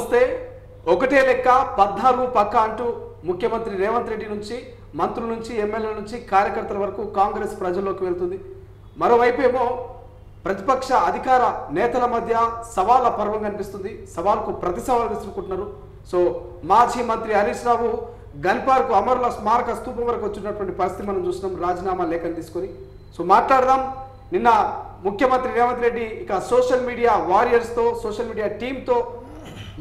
నమస్తే. ఒకటే లెక్క 14 పక్క అంటూ ముఖ్యమంత్రి రేవంత్ రెడ్డి నుంచి మంత్రుల నుంచి ఎమ్మెల్యేల నుంచి కార్యకర్తల వరకు కాంగ్రెస్ ప్రజల్లోకి వెళ్తుంది. మరోవైపేమో ప్రతిపక్ష అధికార నేతల మధ్య సవాళ్ళ పర్వం కనిపిస్తుంది. సవాల్కు ప్రతి సవాల్ విసురుకుంటున్నారు. సో మాజీ మంత్రి హరీష్ రావు గన్పార్కు అమరుల స్మారక స్తూపం వరకు వచ్చినటువంటి పరిస్థితి మనం చూస్తున్నాం, రాజీనామా లేఖను తీసుకొని. సో మాట్లాడదాం. నిన్న ముఖ్యమంత్రి రేవంత్ రెడ్డి ఇక సోషల్ మీడియా వారియర్స్తో సోషల్ మీడియా టీంతో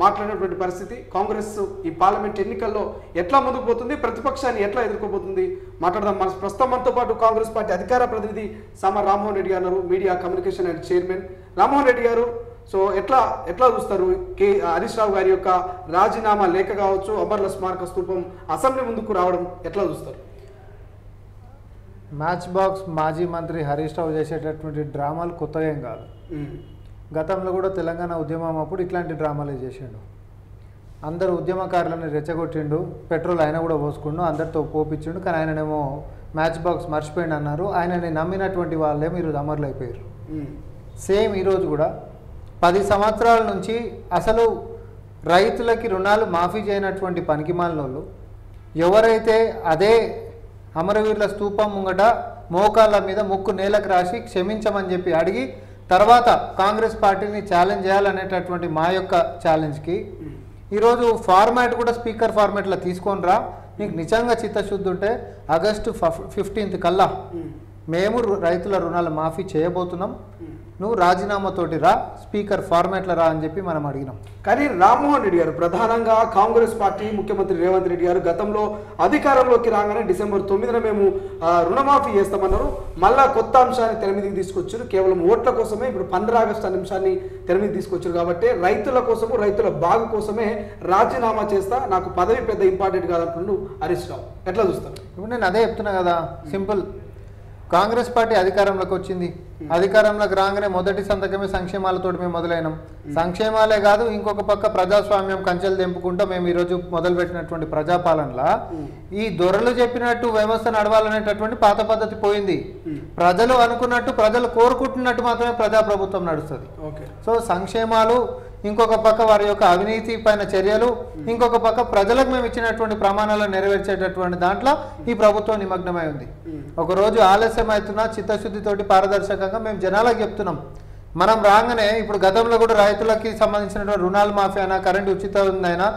మాట్లాడినటువంటి పరిస్థితి. కాంగ్రెస్ ఈ పార్లమెంట్ ఎన్నికల్లో ఎట్లా ముందుకు పోతుంది, ప్రతిపక్షాన్ని ఎట్లా ఎదుర్కోబోతుంది మాట్లాడదాం. మన ప్రస్తుతం మనతో పాటు కాంగ్రెస్ పార్టీ అధికార ప్రతినిధి సామ రామ్మోహన్ రెడ్డి గారు, media communication and chairman. Rammohan Reddy గారు, సో ఎట్లా చూస్తారు హరీష్ రావు గారి యొక్క రాజీనామా లేఖ కావచ్చు, అమరుల స్మారక స్తూపం అసెంబ్లీ ముందుకు రావడం ఎట్లా చూస్తారు? మ్యాచ్ బాక్స్ మాజీ మంత్రి హరీష్ రావు చేసేటటువంటి డ్రామాలు కొత్తగా ఏం కాదు. గతంలో కూడా తెలంగాణ ఉద్యమం అప్పుడు ఇట్లాంటి డ్రామాలే చేసిండు. అందరు ఉద్యమకారులను రెచ్చగొట్టిండు, పెట్రోల్ ఆయన కూడా పోసుకుండు, అందరితో పోపించిండు. కానీ ఆయననేమో మ్యాచ్ బాక్స్ మర్చిపోయిండు అన్నారు. ఆయనని నమ్మినటువంటి వాళ్ళే మీరు అమరులు అయిపోయారు. సేమ్ ఈరోజు కూడా 10 సంవత్సరాల నుంచి అసలు రైతులకి రుణాలు మాఫీ చేయనటువంటి పనికిమాలినోళ్ళు ఎవరైతే అదే అమరవీరుల స్తూపం ముంగట మోకాళ్ళ మీద ముక్కు నేలకు రాసి క్షమించమని చెప్పి అడిగి తర్వాత కాంగ్రెస్ పార్టీని ఛాలెంజ్ చేయాలనేటటువంటి మా యొక్క ఛాలెంజ్కి ఈరోజు ఫార్మాట్ కూడా స్పీకర్ ఫార్మాట్లో తీసుకొని రా, నీకు నిజంగా చిత్తశుద్ధి ఉంటే ఆగస్టు 15 కల్లా మేము రైతుల రుణాలు మాఫీ చేయబోతున్నాం, నువ్వు రాజీనామాతోటి రా, స్పీకర్ ఫార్మాట్లో రా అని చెప్పి మనం అడిగినాం. కానీ రామ్మోహన్ రెడ్డి గారు ప్రధానంగా కాంగ్రెస్ పార్టీ ముఖ్యమంత్రి రేవంత్ రెడ్డి గారు గతంలో అధికారంలోకి రాగానే డిసెంబర్ 9న మేము రుణమాఫీ చేస్తామన్నారు. మళ్ళా కొత్త అంశాన్ని తెర మీదకి తీసుకొచ్చారు. కేవలం ఓట్ల కోసమే ఇప్పుడు 15 ఆగస్టు అనే అంశాన్ని తెర మీద తీసుకొచ్చారు. కాబట్టి రైతుల కోసము, రైతుల బాగు కోసమే రాజీనామా చేస్తా, నాకు పదవి పెద్ద ఇంపార్టెంట్ కాదంటున్నాడు హరీష్ రావు. ఎట్లా చూస్తారు? ఇప్పుడు నేను అదే చెప్తున్నా కదా, సింపుల్. కాంగ్రెస్ పార్టీ అధికారంలోకి వచ్చింది. అధికారంలోకి రాగానే మొదటి సంతకమే సంక్షేమాలతో మేము మొదలైనాం. సంక్షేమాలే కాదు, ఇంకొక పక్క ప్రజాస్వామ్యం కంచెలు తెంపుకుంటూ మేము ఈరోజు మొదలుపెట్టినటువంటి ప్రజాపాలనలో ఈ దొరలు చెప్పినట్టు వ్యవస్థ నడవాలనేటటువంటి పాత పద్ధతి పోయింది. ప్రజలు అనుకున్నట్టు, ప్రజలు కోరుకుంటున్నట్టు మాత్రమే ప్రజాప్రభుత్వం నడుస్తుంది. సో సంక్షేమాలు, ఇంకొక పక్క వారి యొక్క అవినీతి పైన చర్యలు, ఇంకొక పక్క ప్రజలకు మేము ఇచ్చినటువంటి ప్రమాణాలను నెరవేర్చేటటువంటి దాంట్లో ఈ ప్రభుత్వం నిమగ్నమై ఉంది. ఒకరోజు ఆలస్యం అవుతున్నా చిత్తశుద్ధితోటి పారదర్శకంగా మేము జనాలకు చెప్తున్నాం. మనం రాగానే ఇప్పుడు గతంలో కూడా రైతులకి సంబంధించినటువంటి రుణాలు మాఫీ అయినా, కరెంటు ఉచితమైనా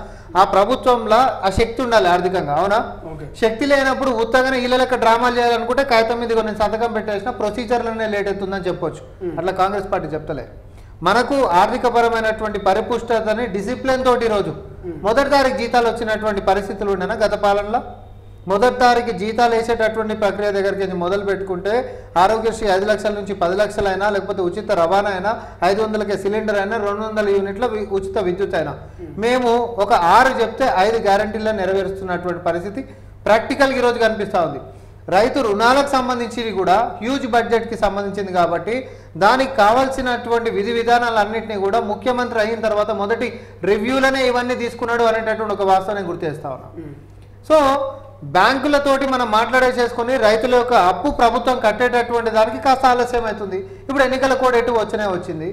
ఆ ప్రభుత్వంలో ఆ శక్తి ఉండాలి ఆర్థికంగా, అవునా? శక్తి లేనప్పుడు ఉత్తగానే ఇళ్ళ లెక్క డ్రామాలు చేయాలనుకుంటే కాగితం మీద నేను సంతకం పెట్టేసిన ప్రొసీజర్లనే లేట్ అవుతుందని చెప్పొచ్చు. అట్లా కాంగ్రెస్ పార్టీ చెప్తలే. మనకు ఆర్థికపరమైనటువంటి పరిపుష్టతని డిసిప్లిన్ తోటి ఈరోజు మొదటి తారీఖు జీతాలు వచ్చినటువంటి పరిస్థితులు ఉండేనా గత పాలనలో? మొదటి తారీఖు జీతాలు వేసేటటువంటి ప్రక్రియ దగ్గరికి మొదలు పెట్టుకుంటే ఆరోగ్యశ్రీ 5 లక్షల నుంచి 10 లక్షలైనా, లేకపోతే ఉచిత రవాణా అయినా, 500కే సిలిండర్ అయినా, 200 యూనిట్ల ఉచిత విద్యుత్ అయినా, మేము ఒక 6 చెప్తే 5 గ్యారంటీలను నెరవేరుస్తున్నటువంటి పరిస్థితి ప్రాక్టికల్గా ఈరోజు కనిపిస్తూ ఉంది. రైతు రుణాలకు సంబంధించి కూడా హ్యూజ్ బడ్జెట్కి సంబంధించింది కాబట్టి దానికి కావాల్సినటువంటి విధి విధానాలన్నింటినీ కూడా ముఖ్యమంత్రి అయిన తర్వాత మొదటి రివ్యూలోనే ఇవన్నీ తీసుకున్నాడు అనేటటువంటి ఒక వాస్తవాన్ని గుర్తు చేస్తా ఉన్నా. సో బ్యాంకులతోటి మనం మాట్లాడేసేసుకొని రైతుల యొక్క అప్పు ప్రభుత్వం కట్టేటటువంటి దానికి కాస్త ఆలస్యం అవుతుంది. ఇప్పుడు ఎన్నికల కోడ్ ఎటు వచ్చింది.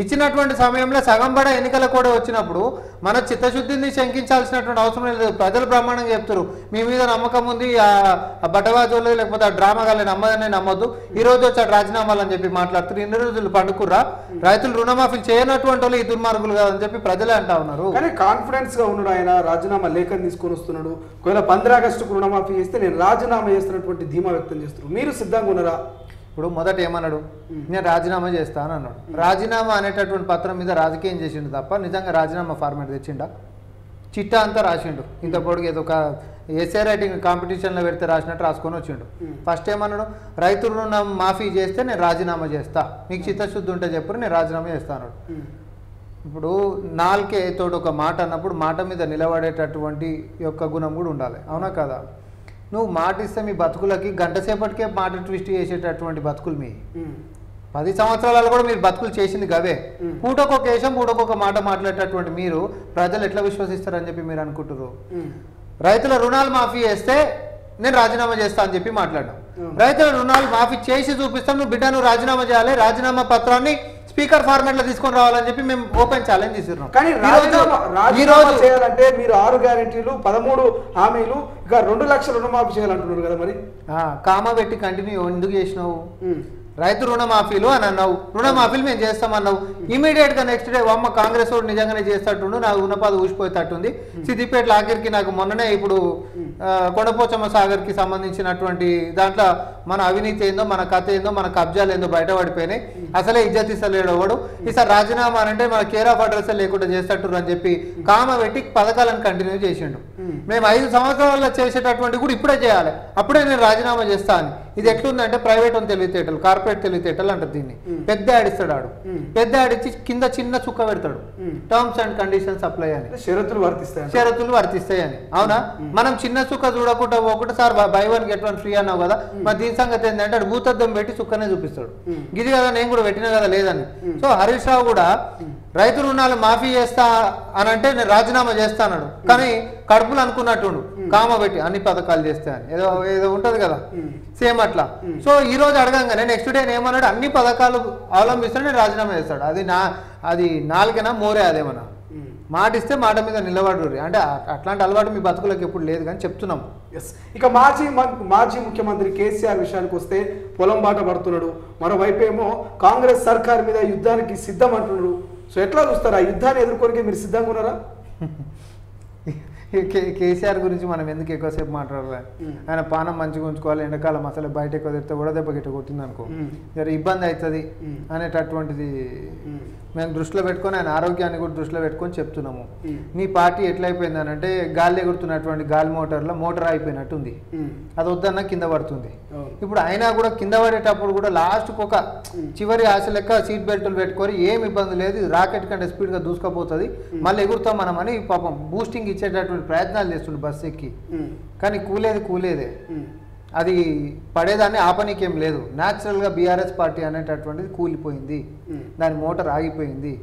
ఇచ్చినటువంటి సమయంలో సగం బడ ఎన్నికల కోడ్ వచ్చినప్పుడు మన చిత్తశుద్ధిని శంకించాల్సినటువంటి అవసరం లేదు. ప్రజలు బ్రహ్మాండంగా చెప్తారు, మీ మీద నమ్మకం ఉంది, ఆ బట్టవాజోళ్ళు లేకపోతే ఆ డ్రామాగాళ్ళని నమ్మదని నమ్మొద్దు, ఈ రోజు వచ్చాడు రాజీనామాలు అని చెప్పి మాట్లాడుతారు. ఇన్ని రోజులు పండుకుర్రా, రైతులు రుణమాఫీ చేయనటువంటి వాళ్ళు ఈ దుర్మార్గులు కాదని చెప్పి ప్రజలే అంటా ఉన్నారు. కానీ కాన్ఫిడెన్స్ గా ఉన్నాడు ఆయన, రాజీనామా లేఖను తీసుకొని వస్తున్నాడు. ఒకవేళ 15 ఆగస్టుకు రుణమాఫీ చేస్తే నేను రాజీనామా చేస్తున్నటువంటి ధీమా వ్యక్తం చేస్తున్నారు. మీరు సిద్ధంగా ఉన్నారా? ఇప్పుడు మొదట ఏమన్నాడు, నేను రాజీనామా చేస్తాను అన్నాడు. రాజీనామా అనేటటువంటి పత్రం మీద రాజకీయం చేసిండు తప్ప నిజంగా రాజీనామా ఫార్మాట్ తెచ్చిండా? చిట్టా అంతా రాసిండు. ఇంత పొడుగు ఏదో ఒక ఎస్ఏ రైటింగ్ కాంపిటీషన్లో పెడితే రాసినట్టు రాసుకొని వచ్చిండు. ఫస్ట్ ఏమన్నాడు, రైతు రుణం మాఫీ చేస్తే నేను రాజీనామా చేస్తా, మీకు చిత్తశుద్ధి ఉంటే చెప్పు, నేను రాజీనామా చేస్తా అన్నాడు. ఇప్పుడు నాలుకే తోడు ఒక మాట అన్నప్పుడు మాట మీద నిలబడేటటువంటి యొక్క గుణం కూడా ఉండాలి, అవునా కదా? నువ్వు మాట ఇస్తే మీ బతుకులకి గంట సేపటికే మాట ట్విస్ట్ చేసేటటువంటి బతుకులు మీ 10 సంవత్సరాలలో కూడా మీరు బతుకులు చేసింది గవే. పూటకొక కేశం పూటకొక మాట మాట్లాడేటటువంటి మీరు ప్రజలు ఎట్లా విశ్వసిస్తారని చెప్పి మీరు అనుకుంటారు. రైతుల రుణాలు మాఫీ చేస్తే నేను రాజీనామా చేస్తా అని చెప్పి మాట్లాడడం, రైతుల రుణాలు మాఫీ చేసి చూపిస్తాం, నువ్వు బిడ్డ నువ్వు రాజీనామా చేయాలి, రాజీనామా పత్రాన్ని స్పీకర్ ఫార్మాట్ లో తీసుకొని రావాలని చెప్పి మేము ఓపెన్ ఛాలెంజ్ చేస్తున్నాం. కానీ రాజీనామా చేయాలంటే మీరు 6 గ్యారెంటీలు 13 హామీలు ఇక 2 లక్షల రుణమాఫీ చేయాలంటున్నారు కదా, మరి కామా పెట్టి కంటిన్యూ ఎందుకు చేసినావు? రైతు రుణమాఫీలు అని అన్నావు, రుణమాఫీలు మేము చేస్తామన్నావు. ఇమీడియట్ గా నెక్స్ట్ డే అమ్మ కాంగ్రెస్ వాడు నిజంగానే చేస్తట్టుండు, నాకు ఉన్నపాది ఊసిపోయేటట్టుంది. సిద్దిపేటలో ఆఖరికి నాకు మొన్ననే ఇప్పుడు కొండపోచమ్మ సాగర్ కి సంబంధించినటువంటి దాంట్లో మన అవినీతి ఏందో, మన కథ ఏందో, మన కబ్జాలు ఏందో బయటపడిపోయినాయి. అసలే ఇజ్జత్ ఇస్తలేడు వాడు. ఈసారి రాజీనామా అంటే మన కేర్ ఆఫ్ అడ్రస్ లేకుండా చేస్తట్టు అని చెప్పి కామ పెట్టి పథకాలను కంటిన్యూ చేసిండు. మేము 5 సంవత్సరాల్లో చేసేటటువంటి కూడా ఇప్పుడే చేయాలి, అప్పుడే నేను రాజీనామా చేస్తా అని. ఇది ఎట్లుందంటే ప్రైవేట్ అని తెలివితేటలు, కార్పొరేట్ తెలివితేటలు అంటారు దీన్ని. పెద్ద ఆడిస్తాడు ఆడు, పెద్ద ఆడిచ్చి కింద చిన్న చుక్క పెడతాడు, టర్మ్స్ అండ్ కండిషన్స్ అప్లై అని, షరతులు వర్తిస్తాయి అని. అవునా? మనం చిన్న చుక్క చూడకుండా పోకుండా సార్ బై 1 get 1 ఫ్రీ అన్నావు కదా, మరి దీని సంగతి ఏంటంటే అటు భూతద్దం పెట్టి చుక్కనే చూపిస్తాడు. గిది కదా నేను కూడా పెట్టినా కదా లేదని. సో హరీష్ రావు కూడా రైతు రుణాలు మాఫీ చేస్తా అని అంటే నేను రాజీనామా చేస్తా అన్నాడు, కానీ కడుపులు అనుకున్నట్టుండు కామ పెట్టి అన్ని పథకాలు చేస్తే అని ఏదో ఏదో ఉంటది కదా, సేమ్ అట్లా. సో ఈ రోజు అడగంగానే నెక్స్ట్ డే ఏమన్నాడు, అన్ని పథకాలు అవలంబిస్తాడు, నేను రాజీనామా చేస్తాడు. అది నాలుగైనా మోరే అదేమన్నా మాట ఇస్తే మాట మీద నిలబడు. అంటే అట్లాంటి అలవాటు మీ బతుకులకు ఎప్పుడు లేదు కానీ చెప్తున్నాం. ఇక మాజీ ముఖ్యమంత్రి కేసీఆర్ విషయానికి వస్తే పొలం బాట పడుతున్నాడు, మరోవైపు ఏమో కాంగ్రెస్ సర్కార్ మీద యుద్ధానికి సిద్ధం అంటున్నాడు. సో ఎట్లా చూస్తారు, ఆ యుద్ధాన్ని ఎదుర్కోనికి మీరు సిద్ధంగా ఉన్నారా? కేసీఆర్ గురించి మనం ఎందుకు ఎక్కువసేపు మాట్లాడాలి? ఆయన పానం మంచిగా ఉంచుకోవాలి, ఎండాకాలం అసలు బయట ఎక్కువ తిరిగితే వడదెబ్బ గిట్ట కొట్టింది అనుకో జర ఇబ్బంది అవుతుంది అనేటటువంటిది మేము దృష్టిలో పెట్టుకొని ఆయన ఆరోగ్యాన్ని కూడా దృష్టిలో పెట్టుకొని చెప్తున్నాము. మీ పార్టీ ఎట్లయిపోయింది అని అంటే గాలి ఎగురుతున్నటువంటి గాలి మోటార్ అయిపోయినట్టుంది, అది వద్దన్నా కింద పడుతుంది. ఇప్పుడు అయినా కూడా కింద పడేటప్పుడు కూడా లాస్ట్కి ఒక చివరి ఆశ లెక్క సీట్ బెల్ట్లు పెట్టుకొని ఏం ఇబ్బంది లేదు, రాకెట్ కంటే స్పీడ్గా దూసుకపోతుంది, మళ్ళీ ఎగురుతాం మనం అని పాపం బూస్టింగ్ ఇచ్చేటటువంటి ప్రయత్నాలు చేస్తుండే బస్సు ఎక్కి. కానీ కూలేదే, అది పడేదాన్ని ఆపనీకేం లేదు. న్యాచురల్గా బీఆర్ఎస్ పార్టీ అనేటటువంటిది కూలిపోయింది, దాని మోటార్ ఆగిపోయింది,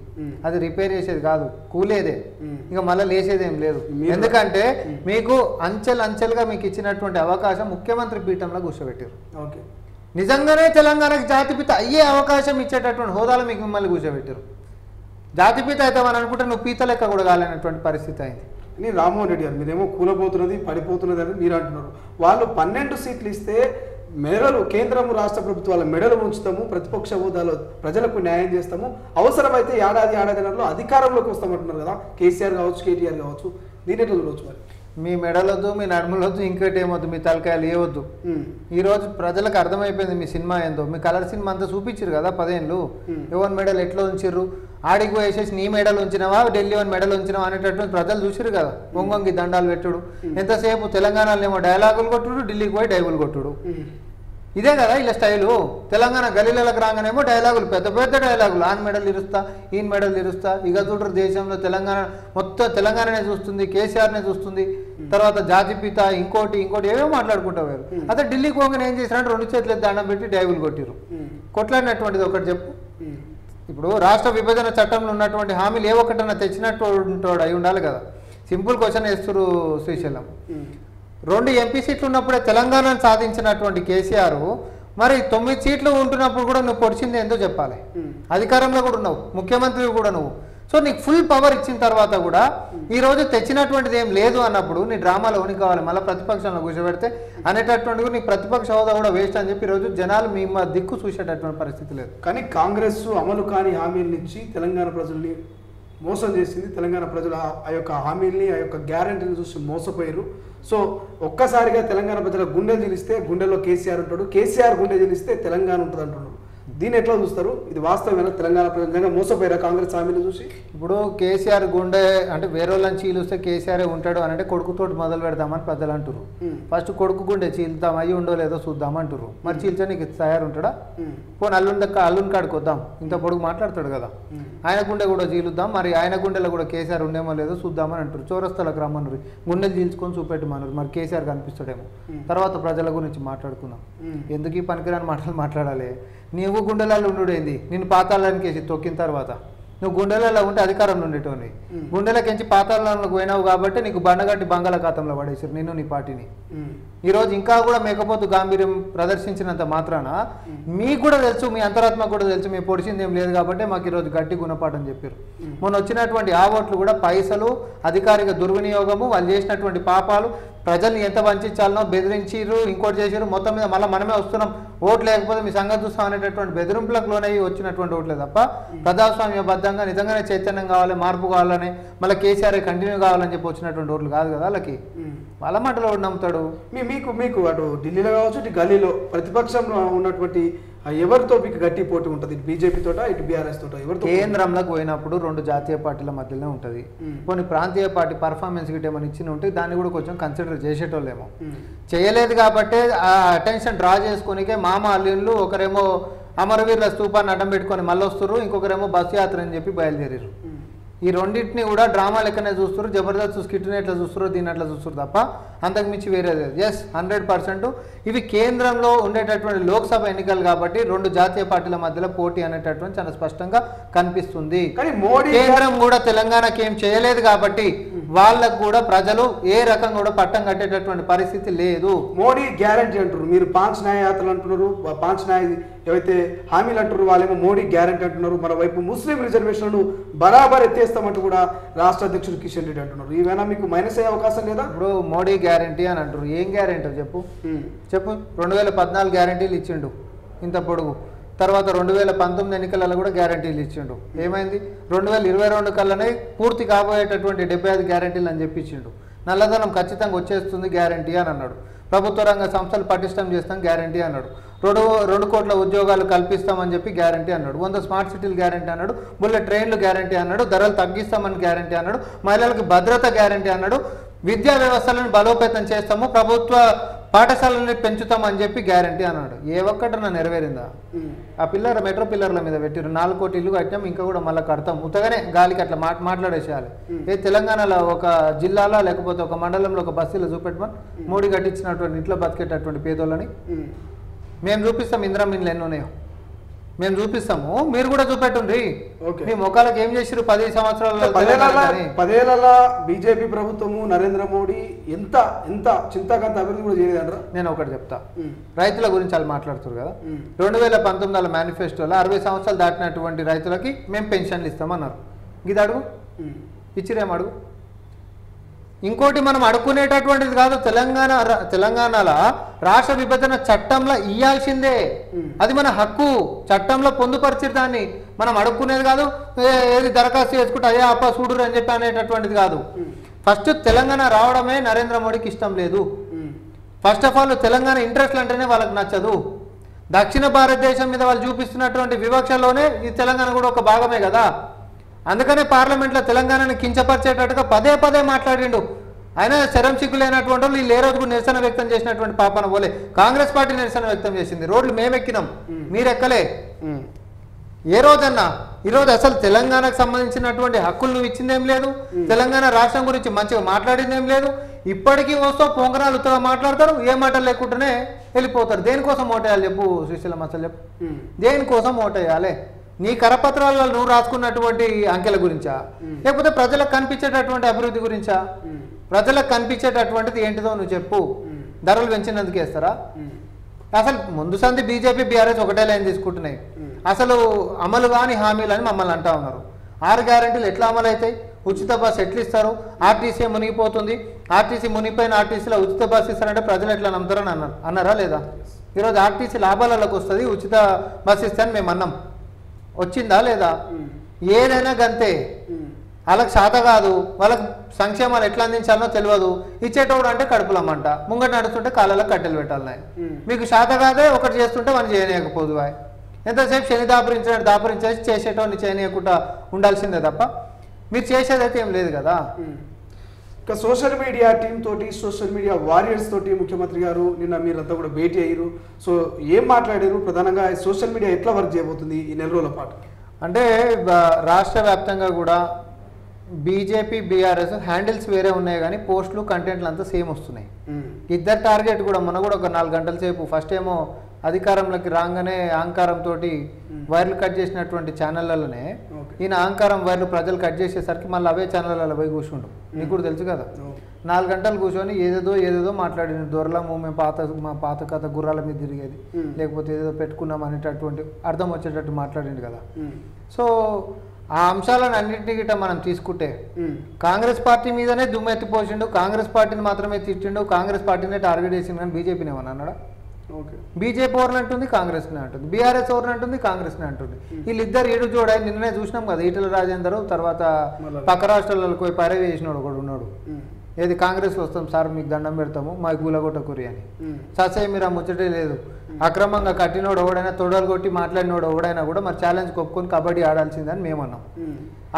అది రిపేర్ చేసేది కాదు, కూలేదే, ఇక మళ్ళీ లేచేదేం లేదు. ఎందుకంటే మీకు అంచెలుగా మీకు ఇచ్చినటువంటి అవకాశం ముఖ్యమంత్రి పీఠంలో కూర్చోబెట్టారు. నిజంగానే తెలంగాణకి జాతిపిత అయ్యే అవకాశం ఇచ్చేటటువంటి హోదాలో మీకు మిమ్మల్ని కూర్చోబెట్టారు. జాతిపిత అయితే మనం అనుకుంటే నువ్వు పీత లెక్క కూడా కాలేనటువంటి పరిస్థితి అయింది. నేను రామ్మోహన్ రెడ్డి గారు మీరేమో కూలబోతున్నది పడిపోతున్నది అని మీరు అంటున్నారు. వాళ్ళు 12 సీట్లు ఇస్తే మెడలు కేంద్రము రాష్ట్ర ప్రభుత్వాల మెడలు ఉంచుతాము, ప్రతిపక్ష హోదాలో ప్రజలకు న్యాయం చేస్తాము, అవసరమైతే ఏడాదిన్నరలో అధికారంలోకి వస్తామంటున్నారు కదా కేసీఆర్ కావచ్చు, కేటీఆర్ కావచ్చు. దీని ఎట్లా చూడవచ్చు? మరి మీ మెడలొద్దు, మీ నడుములొద్దు, ఇంకోటి ఏమొద్దు, మీ తలకాయలు ఏవద్దు. ఈరోజు ప్రజలకు అర్థమైపోయింది మీ సినిమా ఏందో. మీ కలర్ సినిమా అంతా చూపించారు కదా 10 ఏళ్ళు, ఎవరి మెడలు ఎట్లా ఉంచారు, ఆడికి వేసేసి నీ మెడలు ఉంచినవా, ఢిల్లీ వన్ మెడలు ఉంచినవా అనేటటువంటి ప్రజలు చూసారు కదా. ఒంగొంగి దండాలు పెట్టుడు, ఎంతసేపు తెలంగాణలో ఏమో డైలాగులు కొట్టుడు, ఢిల్లీకి పోయి డైబులు కొట్టుడు, ఇదే కదా ఇలా స్టైలు. తెలంగాణ గలీలకు రాగానేమో డైలాగులు, పెద్ద డైలాగులు, ఆన్ మెడల్ ఇరుస్తా, ఈయన మెడల్ ఇరుస్తా, ఇక చూడరు దేశంలో తెలంగాణ మొత్తం తెలంగాణనే చూస్తుంది, కేసీఆర్నే చూస్తుంది, తర్వాత జాతిపిత ఇంకోటి ఏమో మాట్లాడుకుంటారు. అదే ఢిల్లీకి పోగానే ఏం చేసినట్టు 2 చేతులు దండం పెట్టి డైబులు కొట్టిరు. కొట్లాడినటువంటిది ఒకటి చెప్పు. ఇప్పుడు రాష్ట్ర విభజన చట్టంలో ఉన్నటువంటి హామీలు ఏ ఒక్కటన్నా తెచ్చినట్టు అయి ఉండాలి కదా. సింపుల్ క్వశ్చన్ వేస్తున్నారు శ్రీశైలం. 2 ఎంపీ సీట్లు ఉన్నప్పుడే తెలంగాణను సాధించినటువంటి కేసీఆర్ మరి 9 సీట్లు ఉంటున్నప్పుడు కూడా నువ్వు పొడిచింది ఏందో చెప్పాలి. అధికారంలో కూడా ఉన్నావు, ముఖ్యమంత్రి కూడా నువ్వు. సో నీకు ఫుల్ పవర్ ఇచ్చిన తర్వాత కూడా ఈరోజు తెచ్చినటువంటిది ఏం లేదు అన్నప్పుడు నీ డ్రామాలో ఉనికి కావాలి, మళ్ళీ ప్రతిపక్షంలో కూర్చోబెడితే అనేటటువంటి నీ ప్రతిపక్ష హోదా కూడా వేస్ట్ అని చెప్పి ఈరోజు జనాలు మీ దిక్కు చూసేటటువంటి పరిస్థితి లేదు. కానీ కాంగ్రెస్ అమలు కాని హామీల నుంచి తెలంగాణ ప్రజల్ని మోసం చేసింది. తెలంగాణ ప్రజలు ఆ యొక్క హామీల్ని, ఆ యొక్క గ్యారంటీని చూసి మోసపోయారు. సో ఒక్కసారిగా తెలంగాణ ప్రజల గుండె జిలిస్తే గుండెలో కేసీఆర్ ఉంటాడు, కేసీఆర్ గుండె జిలిస్తే తెలంగాణ ఉంటుంది అంటున్నాడు. దీన్ని ఎట్లా చూస్తారు? ఇది వాస్తవమైన తెలంగాణ ప్రజలు మోసపోయారా కాంగ్రెస్ హామీలు చూసి? ఇప్పుడు కేసీఆర్ గుండె అంటే వేరే వాళ్ళని చీలుస్తే కేసీఆర్ ఉంటాడు అని అంటే కొడుకుతోటి మొదలు పెడదామని ప్రజలు అంటారు. ఫస్ట్ కొడుకు గుండె చీలుతాం, అయ్యి ఉండో లేదో చూద్దామంటారు. మరి చీల్చా నీకు తయారుంటాడా? పోనీ అల్లుని కాడికి వద్దాం, ఇంత పొడుగు మాట్లాడతాడు కదా, ఆయన గుండె కూడా చీలుద్దాం, మరి ఆయన గుండెలో కూడా కేసీఆర్ ఉండేమో లేదో చూద్దామని అంటారు. చౌరస్తాలకు రమ్మన్నారు, గుండెలు చీల్చుకొని చూపెట్టమన్నారు. మరి కేసీఆర్ కనిపిస్తాడేమో, తర్వాత ప్రజల గురించి మాట్లాడుకుందాం. ఎందుకు ఈ పనికిరాని మాటలు మాట్లాడాలి? నీవు గుండెలలో ఉండుడేంది, నిన్ను పాతాళానికి వేసి తొక్కిన తర్వాత నువ్వు గుండెలలో ఉంటే అధికారంలో ఉండేటోని గుండెలకించి పాతాళంలోకి పోయినావు కాబట్టి నీకు బండగట్టి బంగాళాఖాతంలో పడేసారు నిన్ను నీ పార్టీని. ఈరోజు ఇంకా కూడా మేకపోతు గాంభీర్యం ప్రదర్శించినంత మాత్రాన మీకు కూడా తెలుసు, మీ అంతరాత్మ కూడా తెలుసు, మీ పొడిచింది ఏం లేదు కాబట్టి మాకు ఈరోజు గట్టి గుణపాఠం చెప్పారు. మొన్న వచ్చినటువంటి ఆ ఓట్లు కూడా పైసలు, అధికారిక దుర్వినియోగము, వాళ్ళు చేసినటువంటి పాపాలు, ప్రజల్ని ఎంత వంచాలనో బెదిరించారు, ఇంకోటి చేశారు, మొత్తం మీద మళ్ళీ మనమే వస్తున్నాం, ఓట్లు లేకపోతే మీ సంగతి చూస్తాం అనేటటువంటి బెదిరింపులకు లోనయ్యి వచ్చినటువంటి ఓట్లే తప్ప ప్రజాస్వామ్యబద్ధంగా నిజంగానే చైతన్యం కావాలి, మార్పు కావాలని, మళ్ళీ కేసీఆర్ కంటిన్యూ కావాలని చెప్పి వచ్చినటువంటి ఓట్లు కాదు కదా వాళ్ళకి. వాళ్ళ మాటలో ఒకటి నమ్ముతాడు. మీకు మీకు అటు ఢిల్లీలో కావచ్చు, ఇటు గల్లీలో ప్రతిపక్షంలో ఉన్నటువంటి ఎవరితో మీకు గట్టి పోటీ ఉంటుంది? ఇటు బీజేపీ తోట, ఇటు బీఆర్ఎస్ తోట, ఎవరితో? కేంద్రంలోకి పోయినప్పుడు రెండు జాతీయ పార్టీల మధ్యలోనే ఉంటుంది. కొన్ని ప్రాంతీయ పార్టీ పర్ఫార్మెన్స్ గిట్ట ఏమైనా ఇచ్చిన ఉంటే దాన్ని కూడా కొంచెం కన్సిడర్ చేసేటోళ్ళేమో. చేయలేదు కాబట్టి ఆ అటెన్షన్ డ్రా చేసుకునికే మామ అల్లుళ్ళు ఒకరేమో అమరవీరుల స్తూపాన్ని అడ్డం పెట్టుకొని మళ్ళీ వస్తారు, ఇంకొకరేమో బస్సు యాత్ర అని చెప్పి బయలుదేరారు. ఈ రెండింటిని కూడా డ్రామా లెక్కనే చూస్తారు, జబర్దస్త్ స్కిట్ని ఎట్లా చూస్తారు, దీన్ని అట్లా చూస్తారు తప్ప అంతకుమించి వేరేది లేదు. ఎస్ 100% ఇవి కేంద్రంలో ఉండేటటువంటి లోక్సభ ఎన్నికలు కాబట్టి రెండు జాతీయ పార్టీల మధ్యలో పోటీ అనేటటువంటి చాలా స్పష్టంగా కనిపిస్తుంది. కానీ మోడీ కేంద్రం కూడా తెలంగాణకి ఏం చేయలేదు కాబట్టి వాళ్ళకు కూడా ప్రజలు ఏ రకంగా కూడా పట్టం కట్టేటటువంటి పరిస్థితి లేదు. మోడీ గ్యారంటీ అంటారు, మీరు పాంచ్ న్యాయ యాత్రలు అంటున్నారు, పాంచ్ న్యాయ ఏవైతే హామీలు అంటారు వాళ్ళేమో మోడీ గ్యారంటీ అంటున్నారు. మరోవైపు ముస్లిం రిజర్వేషన్లను బరాబర్ ఎత్తేస్తామంటూ కూడా రాష్ట్ర అధ్యక్షుడు కిషన్ రెడ్డి అంటున్నారు. ఇవైనా మీకు మైనస్ అయ్యే అవకాశం లేదా? ఇప్పుడు మోడీ గ్యారంటీ అని అంటారు, ఏం గ్యారంటీ చెప్పు చెప్పు. 2014 గ్యారంటీలు ఇచ్చిండు ఇంత పొడుగు, తర్వాత 2019 ఎన్నికలలో కూడా గ్యారంటీలు ఇచ్చిండు. ఏమైంది? 2022 కల్లానే పూర్తి కాబోయేటటువంటి 75 గ్యారంటీలు అని చెప్పి ఇచ్చిండు. నల్లధనం ఖచ్చితంగా వచ్చేస్తుంది గ్యారంటీ అని అన్నాడు. ప్రభుత్వ రంగ సంస్థలు పటిష్టం చేస్తాం గ్యారంటీ అన్నాడు. 2 కోట్ల ఉద్యోగాలు కల్పిస్తామని చెప్పి గ్యారంటీ అన్నాడు. 100 స్మార్ట్ సిటీలు గ్యారంటీ అన్నాడు. బుల్లెట్ ట్రైన్లు గ్యారంటీ అన్నాడు. ధరలు తగ్గిస్తామని గ్యారంటీ అన్నాడు. మహిళలకు భద్రత గ్యారంటీ అన్నాడు. విద్యా వ్యవస్థలను బలోపేతం చేస్తాము, ప్రభుత్వ పాఠశాలని పెంచుతామని చెప్పి గ్యారంటీ అన్నాడు. ఏ ఒక్కటన్నా నెరవేరిందా? ఆ పిల్లర్ మెట్రో పిల్లర్ల మీద పెట్టిరు, 4 కోట్ల ఇల్లు కట్టాం, ఇంకా కూడా మళ్ళీ కడతాం. ఉత్తగానే గాలికి అట్లా మాట్లాడేసేయాలి. ఏ తెలంగాణలో ఒక జిల్లాలో లేకపోతే ఒక మండలంలో ఒక బస్తీలో చూపెట్టమని మోడీ కట్టించినటువంటి ఇంట్లో బతికేటటువంటి పేదోళ్ళని మేము చూపిస్తాం. ఇందిరా మిన్లు ఎన్ని ఉన్నాయో మేము చూపిస్తాము, మీరు కూడా చూపెట్టుండ్రి. మీ మొక్కలకు ఏం చేసిరు 10 సంవత్సరాల 10 బీజేపీ ప్రభుత్వము నరేంద్ర మోడీ ఎంత ఎంత చింతాకంత అభివృద్ధి కూడా చేయలేదంటారా? నేను ఒకటి చెప్తా, రైతుల గురించి వాళ్ళు మాట్లాడుతారు కదా. 2019 మేనిఫెస్టోలో 60 సంవత్సరాలు దాటినటువంటి రైతులకి మేము పెన్షన్లు ఇస్తామన్నారు. ఇది అడుగు, ఇచ్చిరేమడుగు. ఇంకోటి మనం అడుక్కునేటటువంటిది కాదు, తెలంగాణలో రాష్ట్ర విభజన చట్టంలో ఇయ్యాల్సిందే, అది మన హక్కు. చట్టంలో పొందుపరిచి దాన్ని మనం అడుక్కునేది కాదు. ఏది దరఖాస్తు చేసుకుంటే అయ్యా అప్ప చూడురు అని చెప్పి అనేటటువంటిది కాదు. ఫస్ట్ తెలంగాణ రావడమే నరేంద్ర మోడీకి ఇష్టం లేదు. ఫస్ట్ ఆఫ్ ఆల్ తెలంగాణ ఇంట్రెస్ట్లు అంటేనే వాళ్ళకి నచ్చదు. దక్షిణ భారతదేశం మీద వాళ్ళు చూపిస్తున్నటువంటి వివక్షలోనే ఈ తెలంగాణ కూడా ఒక భాగమే కదా. అందుకనే పార్లమెంట్లో తెలంగాణని కించపరిచేటట్టుగా పదే మాట్లాడిండు. ఆయన శరం సిగ్గులేనటువంటి వాళ్ళు వీళ్ళు ఏ రోజు కూడా నిరసన వ్యక్తం చేసినటువంటి పాపన పోలే. కాంగ్రెస్ పార్టీ నిరసన వ్యక్తం చేసింది, రోడ్లు మేమెక్కినాం, మీరెక్కలే. ఏ రోజన్నా ఈరోజు అసలు తెలంగాణకు సంబంధించినటువంటి హక్కులు నువ్వు ఇచ్చిందేం లేదు, తెలంగాణ రాష్ట్రం గురించి మంచిగా మాట్లాడిందేం లేదు. ఇప్పటికీ వస్తూ పొంగనాలు ఉత్తగా మాట్లాడతారు, ఏ మాటలు లేకుండానే వెళ్ళిపోతారు. దేనికోసం ఓటేయాలి చెప్పు శ్రీశైలం, అసలు చెప్పు దేనికోసం ఓటేయాలి? నీ కరపత్రాలలో నువ్వు రాసుకున్నటువంటి అంకెల గురించా, లేకపోతే ప్రజలకు కనిపించేటటువంటి అభివృద్ధి గురించా? ప్రజలకు కనిపించేటటువంటిది ఏంటిదో నువ్వు చెప్పు. ధరలు పెంచినందుకు వేస్తారా? అసలు ముందు సంది బీజేపీ బీఆర్ఎస్ ఒకటే లైన్ తీసుకుంటున్నాయి. అసలు అమలు కాని హామీలు అని మమ్మల్ని అంటా ఉన్నారు. 6 గ్యారెంటీలు ఎట్లా అమలు అవుతాయి? ఉచిత బస్సు ఎట్లా ఇస్తారు? ఆర్టీసీ మునిగిపోతుంది, ఆర్టీసీ మునిగిపోయిన ఆర్టీసీలో ఉచిత బస్సు ఇస్తారంటే ప్రజలు ఎట్లా నమ్ముతారని అన్నారా లేదా? ఈరోజు ఆర్టీసీ లాభాలకు వస్తుంది, ఉచిత బస్సు ఇస్తారని మేము అన్నాం. వచ్చిందా లేదా? ఏదైనా గంతే. వాళ్ళకి శాత కాదు, వాళ్ళకి సంక్షేమాలు ఎట్లా అందించాలనో తెలియదు. ఇచ్చేటోడు అంటే కడుపులమ్మంట, ముంగట నడుస్తుంటే కాళ్ళలో కట్టెలు పెట్టాలి. మీకు శాత కాదే ఒకటి చేస్తుంటే మనం చేయలేకపోదు. ఎంతసేపు శని దాపరించేసి చేసేటోని చేయనీయకుండా ఉండాల్సిందే తప్ప మీరు చేసేదైతే ఏం లేదు కదా. ఇక సోషల్ మీడియా టీం తోటి, సోషల్ మీడియా వారియర్స్ తోటి ముఖ్యమంత్రి గారు నిన్న మీరంతా కూడా భేటీ అయ్యారు. సో ఏం మాట్లాడారు? ప్రధానంగా సోషల్ మీడియా ఎట్లా వర్క్ చేయబోతుంది ఈ నెల రోజుల పాటు? అంటే రాష్ట్ర వ్యాప్తంగా కూడా బీజేపీ బీఆర్ఎస్ హ్యాండిల్స్ వేరే ఉన్నాయి కానీ పోస్టులు కంటెంట్లు అంతా సేమ్ వస్తున్నాయి. ఇద్దరు టార్గెట్ కూడా మొన్న కూడా ఒక 4 గంటల సేపు ఫస్ట్ ఏమో అధికారంలోకి రాగానే అహంకారంతో వైర్లు కట్ చేసినటువంటి ఛానళ్ళలోనే ఈయన అహంకారం వైర్లు ప్రజలు కట్ చేసేసరికి మళ్ళీ అవే ఛానళ్ళలో పోయి కూర్చుంటాం. నీకు కూడా తెలుసు కదా, 4 గంటలు కూర్చొని ఏదేదో మాట్లాడిన దొరలము మేము మా పాత కథ గుర్రాల మీద తిరిగేది, లేకపోతే ఏదో పెట్టుకున్నాం అనేటటువంటి అర్థం వచ్చేటట్టు మాట్లాడిండు కదా. సో ఆ అంశాలను అన్నింటినీ గిట్ట మనం తీసుకుంటే కాంగ్రెస్ పార్టీ మీదనే దుమ్మెత్తిపోసిండు, కాంగ్రెస్ పార్టీని మాత్రమే తిట్టిండు, కాంగ్రెస్ పార్టీనే టార్గెట్ చేసిండు, కానీ బీజేపీని ఏమన్నా అన్నాడా? బీజేపీ ఓర్ని అంటుంది, కాంగ్రెస్ని అంటుంది, బీఆర్ఎస్ ఓర్ని అంటుంది, కాంగ్రెస్ని అంటుంది. వీళ్ళిద్దరు ఏడు చూడ నిన్ననే చూసినాం కదా, ఈటెల రాజేందర్ తర్వాత పక్క రాష్ట్రాలకు పోయి పరవి చేసినాడు ఒకడు ఉన్నాడు. ఏది కాంగ్రెస్లో వస్తాం సార్ మీకు దండం పెడతాము మా గులగొట్ట కురి అని. ససే మీరు ఆ ముచ్చటే లేదు. అక్రమంగా కట్టినోడు ఎవడైనా తొడలు కొట్టి మాట్లాడినోడు ఎవడైనా కూడా మరి ఛాలెంజ్ కొప్పుకొని కబడ్డీ ఆడాల్సిందని మేమన్నాం.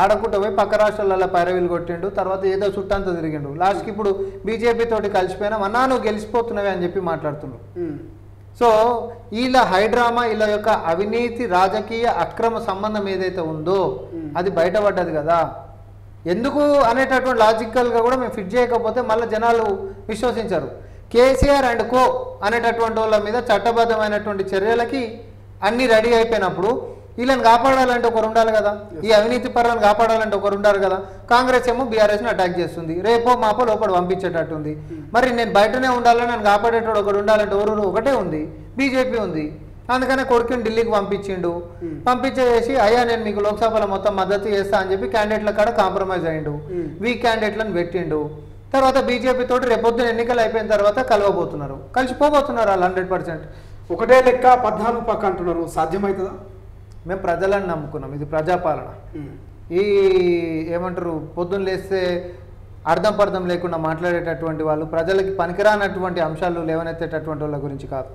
ఆడకుండా పోయి పక్క రాష్ట్రాలలో పైరవీలు కొట్టిండు, తర్వాత ఏదో చుట్టంతా తిరిగిండు. లాస్ట్కి ఇప్పుడు బీజేపీ తోటి కలిసిపోయినా అన్నా నువ్వు గెలిచిపోతున్నావే అని చెప్పి మాట్లాడుతున్నావు. సో వీళ్ళ హైడ్రామా వీళ్ళ యొక్క అవినీతి రాజకీయ అక్రమ సంబంధం ఏదైతే ఉందో అది బయటపడ్డది కదా. ఎందుకు అనేటటువంటి లాజికల్గా కూడా మేము ఫిట్ చేయకపోతే మళ్ళీ జనాలు విశ్వసించారు. కేసీఆర్ అండ్ కో అనేటటువంటి వాళ్ళ మీద చట్టబద్ధమైనటువంటి చర్యలకి అన్నీ రెడీ అయిపోయినప్పుడు వీళ్ళని కాపాడాలంటే ఒకరు ఉండాలి కదా, ఈ అవినీతి పరులను కాపాడాలంటే ఒకరు ఉండాలి కదా. కాంగ్రెస్ ఏమో బీఆర్ఎస్ని అటాక్ చేస్తుంది, రేపో మాపో లోపల పంపించేటట్టుంది. మరి నేను బయటనే ఉండాలని నన్ను కాపాడేటోడు ఒకడు ఉండాలంటే ఎవరు ఒకటే ఉంది, బీజేపీ ఉంది. అందుకనే కొడుకుని ఢిల్లీకి పంపించిండు. పంపించేసి అయ్యా నేను మీకు లోక్సభలో మొత్తం మద్దతు చేస్తా అని చెప్పి క్యాండిడేట్ల కాడ కాంప్రమైజ్ అయ్యిండు, వీక్ క్యాండిడేట్లను పెట్టిండు. తర్వాత బీజేపీ తోటి రేపొద్దున ఎన్నికలు అయిపోయిన తర్వాత కలవబోతున్నారు, కలిసిపోబోతున్నారు వాళ్ళు 100%. ఒకటే లెక్క 14 పక్క అంటున్నారు, సాధ్యమవుతుందా? మేము ప్రజలను నమ్ముకున్నాం, ఇది ప్రజాపాలన. ఈ ఏమంటారు పొద్దున్న లేస్తే అర్థం పర్థం లేకుండా మాట్లాడేటటువంటి వాళ్ళు, ప్రజలకి పనికిరానటువంటి అంశాలు లేవనెత్తేటటువంటి వాళ్ళ గురించి కాదు.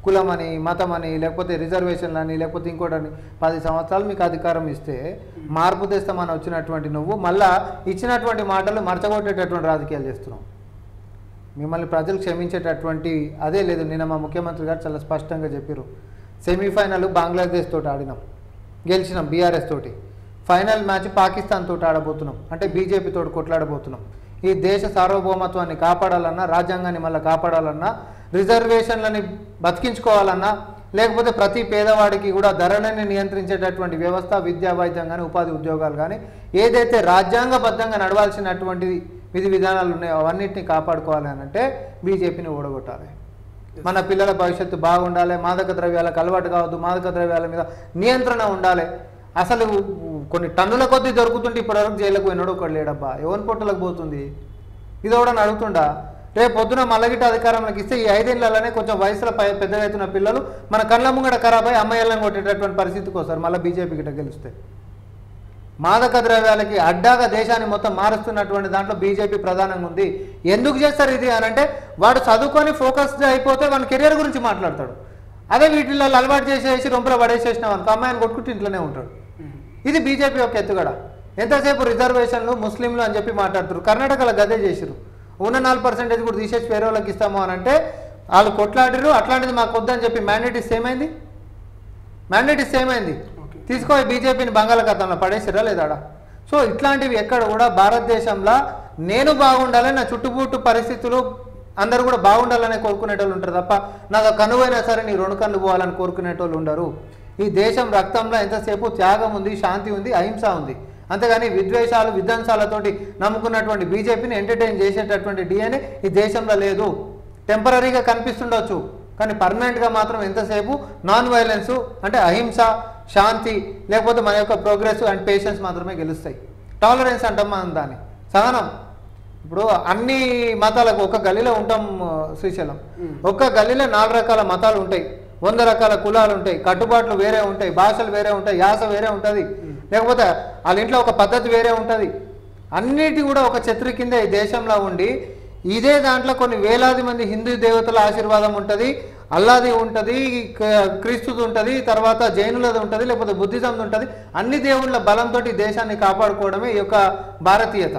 కులమని మతమని లేకపోతే రిజర్వేషన్లని లేకపోతే ఇంకోటని 10 సంవత్సరాలు మీకు అధికారం ఇస్తే మార్పు తెస్తామని వచ్చినటువంటి నువ్వు మళ్ళా ఇచ్చినటువంటి మాటలు మర్చగొట్టేటటువంటి రాజకీయాలు చేస్తున్నావు. మిమ్మల్ని ప్రజలు క్షమించేటటువంటి అదే లేదు. నిన్న మా ముఖ్యమంత్రి గారు చాలా స్పష్టంగా చెప్పారు, సెమీఫైనల్ బంగ్లాదేశ్ తోటి ఆడినాం, గెలిచినాం బీఆర్ఎస్ తోటి. ఫైనల్ మ్యాచ్ పాకిస్తాన్ తోటి ఆడబోతున్నాం, అంటే బీజేపీ తోటి కొట్లాడబోతున్నాం. ఈ దేశ సార్వభౌమత్వాన్ని కాపాడాలన్నా, రాజ్యాంగాన్ని మళ్ళీ కాపాడాలన్నా, రిజర్వేషన్లని బతికించుకోవాలన్నా, లేకపోతే ప్రతి పేదవాడికి కూడా ధరలని నియంత్రించేటటువంటి వ్యవస్థ, విద్యా వైద్యం కానీ ఉపాధి ఉద్యోగాలు కానీ ఏదైతే రాజ్యాంగబద్ధంగా నడవాల్సినటువంటి విధి విధానాలు ఉన్నాయో అవన్నింటినీ కాపాడుకోవాలి అని అంటే బీజేపీని ఓడగొట్టాలి. మన పిల్లల భవిష్యత్తు బాగుండాలి, మాదక ద్రవ్యాలకు అలవాటు కావద్దు, మాదక ద్రవ్యాల మీద నియంత్రణ ఉండాలి. అసలు కొన్ని టన్నుల కొద్దీ దొరుకుతుంటే ఇప్పటివరకు జైలుకు పోయినాడు ఒకటి లేడబ్బా, ఎవరి పొట్టలకు పోతుంది ఇది కూడా అడుగుతుండా. రేపు పొద్దున మల్లగిట్ట అధికారంలోకి ఇస్తే ఈ 5 ఏళ్లలోనే కొంచెం వయసులో పెద్దగా అవుతున్న పిల్లలు మన కళ్ళ ముంగడ ఖరాబ్ అయ్యి అమ్మాయిలను కొట్టేటటువంటి పరిస్థితికి వస్తారు మళ్ళీ బీజేపీ గిట్ట గెలిస్తే. మాదక ద్రవ్యాలకి అడ్డాగా దేశాన్ని మొత్తం మారుస్తున్నటువంటి దాంట్లో బీజేపీ ప్రధానంగా ఉంది. ఎందుకు చేస్తారు ఇది అని అంటే వాడు చదువుకొని ఫోకస్డ్ అయిపోతే వాడి కెరియర్ గురించి మాట్లాడతాడు. అదే వీటిల్లో అలవాటు చేసేసి రొంపలో పడేసేసినాం అనుకో అమ్మాయిని కొట్టుకుంటూ ఇంట్లోనే ఉంటాడు. ఇది బీజేపీ యొక్క ఎత్తుగడ. ఎంతసేపు రిజర్వేషన్లు ముస్లింలు అని చెప్పి మాట్లాడుతారు. కర్ణాటకలో గదే చేసిరు, ఉన్న 4% కూడా తీసేసి వేరే వాళ్ళకి ఇస్తాము అని అంటే వాళ్ళు కొట్లాడిరు. అట్లాంటిది మాకు వద్దని చెప్పి మ్యాండేట్ ఇస్తే ఏమైంది? మ్యాండేట్ ఇస్తే ఏమైంది? తీసుకో బీజేపీని బంగాళాఖాతంలో పడేసిరా లేదా? సో ఇట్లాంటివి ఎక్కడ కూడా భారతదేశంలో నేను బాగుండాలి, నా చుట్టుముట్టు పరిస్థితులు అందరూ కూడా బాగుండాలనే కోరుకునేటోళ్ళు ఉంటారు తప్ప నాకు కనువైనా సరే నీ 2 కళ్ళు పోవాలని కోరుకునేటోళ్ళు ఉండరు. ఈ దేశం రక్తంలో ఎంతసేపు త్యాగం ఉంది, శాంతి ఉంది, అహింస ఉంది. అంతేగాని విద్వేషాలు విధ్వంసాలతోటి నమ్ముకున్నటువంటి బీజేపీని ఎంటర్టైన్ చేసేటటువంటి డిఎన్ఏ ఈ దేశంలో లేదు. టెంపరీగా కనిపిస్తుండొచ్చు కానీ పర్మనెంట్గా మాత్రం ఎంతసేపు నాన్ వైలెన్స్ అంటే అహింస, శాంతి, లేకపోతే మన యొక్క ప్రోగ్రెస్ అండ్ పేషెన్స్ మాత్రమే గెలుస్తాయి. టాలరెన్స్ అంటాం మనం దాన్ని, సహనం. ఇప్పుడు అన్ని మతాలకు ఒక గల్లీలో ఉంటాం శ్రీశైలం, ఒక్క గల్లీలో 4 రకాల మతాలు ఉంటాయి, 100 రకాల కులాలు ఉంటాయి, కట్టుబాట్లు వేరే ఉంటాయి, భాషలు వేరే ఉంటాయి, యాస వేరే ఉంటుంది, లేకపోతే వాళ్ళ ఇంట్లో ఒక పద్ధతి వేరే ఉంటుంది. అన్నిటి కూడా ఒక ఛత్రి కింద ఈ దేశంలో ఉండి ఇదే దాంట్లో కొన్ని వేలాది మంది హిందూ దేవతల ఆశీర్వాదం ఉంటుంది, అల్లాది ఉంటుంది, క్రీస్తుది ఉంటుంది, తర్వాత జైనులది ఉంటుంది, లేకపోతే బుద్ధిజంది ఉంటుంది. అన్ని దేవుళ్ళ బలంతో ఈ దేశాన్ని కాపాడుకోవడమే ఈ యొక్క భారతీయత.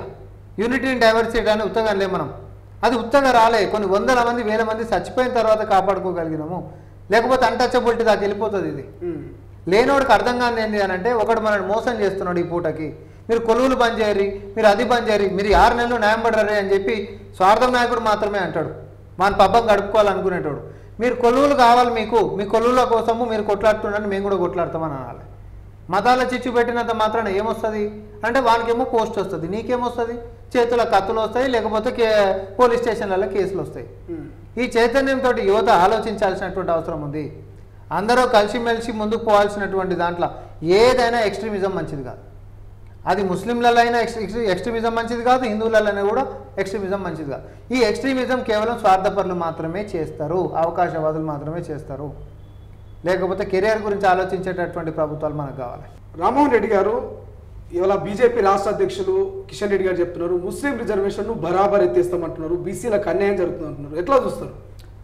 యూనిటీ ఇన్ డైవర్సిటీ అని ఉత్తగా లే మనం, అది ఉత్తగా రాలే. కొన్ని 100 మంది 1000 మంది చచ్చిపోయిన తర్వాత కాపాడుకోగలిగినాము, లేకపోతే అన్టచబిలిటీ దాకా వెళ్ళిపోతుంది. ఇది లేనోడికి అర్థం కాని ఏంటి అని అంటే ఒకడు మనల్ని మోసం చేస్తున్నాడు ఈ పూటకి, మీరు కొలువులు బంద్ చేయరి, మీరు అది బంద్ చేయరి, మీరు 6 నెలలు న్యాయం పడరే అని చెప్పి స్వార్థం నాయకుడు మాత్రమే అంటాడు, మన పబ్బం గడుపుకోవాలనుకునేటోడు. మీరు కొలువులు కావాలి, మీ కొలువుల కోసము మీరు కొట్లాడుతుండని మేము కూడా కొట్లాడతామని అనాలి. మతాల చిచ్చు పెట్టినంత మాత్రాన ఏమొస్తుంది అంటే వానికేమో పోస్ట్ వస్తుంది, నీకేమొస్తుంది చేతుల కత్తులు వస్తాయి, లేకపోతే పోలీస్ స్టేషన్లలో కేసులు వస్తాయి. ఈ చైతన్యంతో యువత ఆలోచించాల్సినటువంటి అవసరం ఉంది. అందరూ కలిసిమెలిసి ముందుకు పోవాల్సినటువంటి దాంట్లో ఏదైనా ఎక్స్ట్రీమిజం మంచిది కాదు. అది ముస్లింలలో అయినా ఎక్స్ట్రీమిజం మంచిది కాదు, హిందువులైనా కూడా ఎక్స్ట్రీమిజం మంచిది కాదు. ఈ ఎక్స్ట్రీమిజం కేవలం స్వార్థపరులు మాత్రమే చేస్తారు, అవకాశవాదులు మాత్రమే చేస్తారు. లేకపోతే కెరియర్ గురించి ఆలోచించేటటువంటి ప్రభుత్వాలు మనకు కావాలి. రామ్మోహన్ రెడ్డి గారు ఇవాళ బీజేపీ రాష్ట్ర అధ్యక్షులు కిషన్ రెడ్డి గారు చెప్తున్నారు ముస్లిం రిజర్వేషన్ను బరాబర్ ఎత్తేస్తామంటున్నారు, బీసీలకు అన్యాయం జరుగుతుంది అంటున్నారు. ఎట్లా చూస్తారు?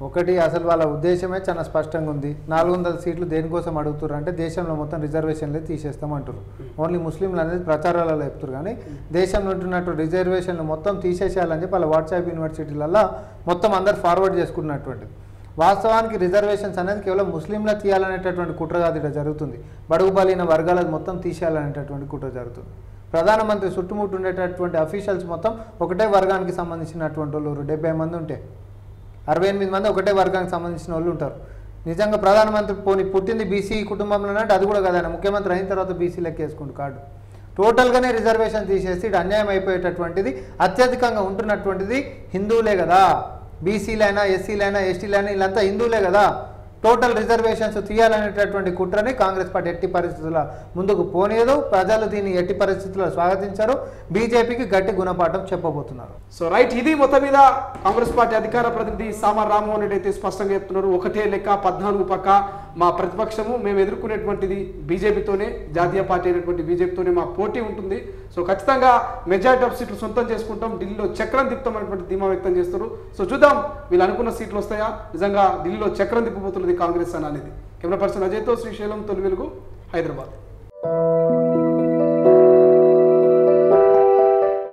ఒకటి, అసలు వాళ్ళ ఉద్దేశమే చాలా స్పష్టంగా ఉంది. 400 సీట్లు దేనికోసం అడుగుతారు అంటే దేశంలో మొత్తం రిజర్వేషన్లే తీసేస్తామంటారు. ఓన్లీ ముస్లింలు అనేది ప్రచారాలలో చెప్తారు, కానీ దేశంలో ఉంటున్నట్టు రిజర్వేషన్లు మొత్తం తీసేసేయాలని చెప్పి వాళ్ళ వాట్సాప్ యూనివర్సిటీలలో మొత్తం అందరు ఫార్వర్డ్ చేసుకున్నటువంటిది. వాస్తవానికి రిజర్వేషన్స్ అనేది కేవలం ముస్లింల తీయాలనేటటువంటి కుట్ర కాదు ఇక్కడ జరుగుతుంది. బడుగు బలైన వర్గాలకు మొత్తం తీసేయాలనేటటువంటి కుట్ర జరుగుతుంది. ప్రధానమంత్రి చుట్టుముట్టు ఉండేటటువంటి అఫీషియల్స్ మొత్తం ఒకటే వర్గానికి సంబంధించినటువంటి వాళ్ళు 70 మంది ఉంటే 68 మంది ఒకటే వర్గానికి సంబంధించిన వాళ్ళు ఉంటారు. నిజంగా ప్రధానమంత్రి పుట్టింది బీసీ కుటుంబంలో అంటే అది కూడా కదా, ముఖ్యమంత్రి అయిన తర్వాత బీసీ లెక్క వేసుకుంటూ కార్డు టోటల్గానే రిజర్వేషన్ తీసేసి ఇటు అన్యాయం అయిపోయేటటువంటిది అత్యధికంగా ఉంటున్నటువంటిది హిందువులే కదా. బీసీలైనా ఎస్సీలైనా ఎస్టీలైనా వీళ్ళంతా హిందువులే కదా. టోటల్ రిజర్వేషన్స్ తీయాలనేటటువంటి కుట్రని కాంగ్రెస్ పార్టీ ఎట్టి పరిస్థితుల్లో ముందుకు పోనీయదు. ప్రజలు దీన్ని ఎట్టి పరిస్థితుల్లో స్వాగతించారు. బీజేపీకి గట్టి గుణపాఠం చెప్పబోతున్నారు. సో రైట్, ఇది మొత్తం మీద కాంగ్రెస్ పార్టీ అధికార ప్రతినిధి సామర్ రామ్మోహన్ రెడ్డి అయితే స్పష్టంగా చెప్తున్నారు. ఒకటే లెక్క 14 పక్క మా ప్రతిపక్షము మేము ఎదుర్కొనేటువంటిది బీజేపీతోనే, జాతీయ పార్టీ అయినటువంటి బీజేపీతోనే మా పోటీ ఉంటుంది. సో ఖచ్చితంగా మెజారిటీ ఆఫ్ సీట్లు సొంతం చేసుకుంటాం, ఢిల్లీలో చక్రం తిప్పుతాం అనేటువంటి ధీమా వ్యక్తం చేస్తారు. సో చూద్దాం వీళ్ళు అనుకున్న సీట్లు వస్తాయా, నిజంగా ఢిల్లీలో చక్రం తిప్పబోతున్నది కాంగ్రెస్ అనేది. కెమెరా పర్సన్ అజయ్తో శ్రీశైలం, తొలి వెలుగు, హైదరాబాద్.